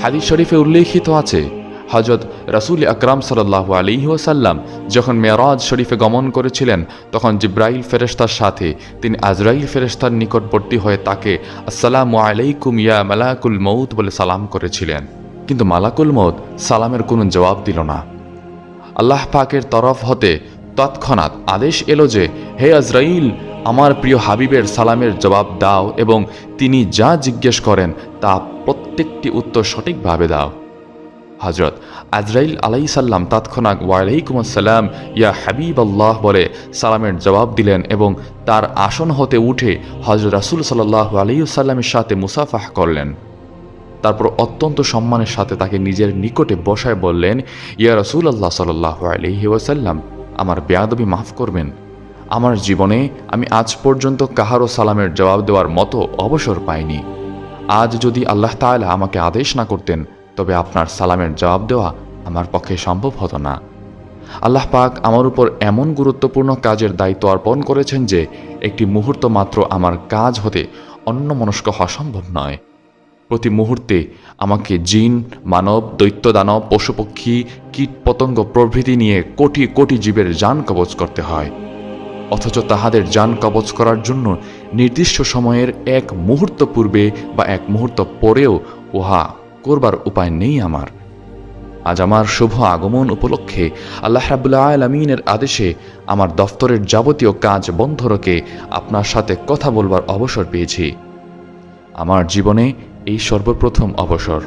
হাদিস শরীফে উল্লেখিত আছে, হযরত রাসূল আকরাম সাল্লাল্লাহু আলাইহি ওয়াসাল্লাম যখন মেরাজ শরীফে গমন করেছিলেন, তখন জিব্রাইল ফেরেশতার সাথে তিনি আজরাইল ফেরেশতার নিকটবর্তী হয়ে তাকে আসসালামু আলাইকুম ইয়া মালাকুল মউত বলে সালাম করেছিলেন। কিন্তু মালাকুল মউত সালামের কোনো জবাব দিল না। আল্লাহ পাকের তরফ হতে তৎক্ষণাৎ আদেশ এলো যে, হে আজরাইল, আমার প্রিয় হাবিবের সালামের জবাব দাও এবং তিনি যা জিজ্ঞেস করেন তা প্রত্যেকটি উত্তর সঠিকভাবে দাও। হযরত আজরাইল আলাইহিসসালাম তৎক্ষণাৎ ওয়ালাইকুম আসসালাম ইয়া হাবিব আল্লাহ বলে সালামের জবাব দিলেন এবং তার আসন হতে উঠে হযরত রাসূল সাল্লাল্লাহু আলাইহি ওয়াসাল্লামের সাথে মুসাফাহ করলেন। তারপর অত্যন্ত সম্মানের সাথে তাকে নিজের নিকটে বসায় বললেন, ইয়া রাসূলুল্লাহ সাল্লাল্লাহু আলাইহি ওয়াসাল্লাম, আমার বেয়াদবি মাফ করবেন। আমার জীবনে আমি আজ পর্যন্ত কাহারও সালামের জবাব দেওয়ার মতো অবসর পাইনি। আজ যদি আল্লাহ তাআলা আমাকে আদেশ না করতেন, তবে আপনার সালামের জবাব দেওয়া আমার পক্ষে সম্ভব হতো না। আল্লাহ পাক আমার উপর এমন গুরুত্বপূর্ণ কাজের দায়িত্ব অর্পণ করেছেন যে একটি মুহূর্ত মাত্র আমার কাজ হতে অন্যমনস্ক হওয়া সম্ভব নয়। প্রতি মুহূর্তে আমাকে জিন, মানব, দৈত্য, দানব, পশুপক্ষী, কীট পতঙ্গ প্রভৃতি নিয়ে কোটি কোটি জীবের জান কবজ করতে হয়। অথচ তাহাদের জান কবজ করার জন্য নির্দিষ্ট সময়ের এক মুহূর্ত পূর্বে বা এক মুহূর্ত পরেও উহা করবার উপায় নেই আমার। আজ আমার শুভ আগমন উপলক্ষে আল্লাহ রাব্বুল আলামিনের আদেশে আমার দফতরের যাবতীয় কাজ বন্ধ রেখে আপনার সাথে কথা বলবার অবসর পেয়েছি। আমার জীবনে এই সর্বপ্রথম অবসর।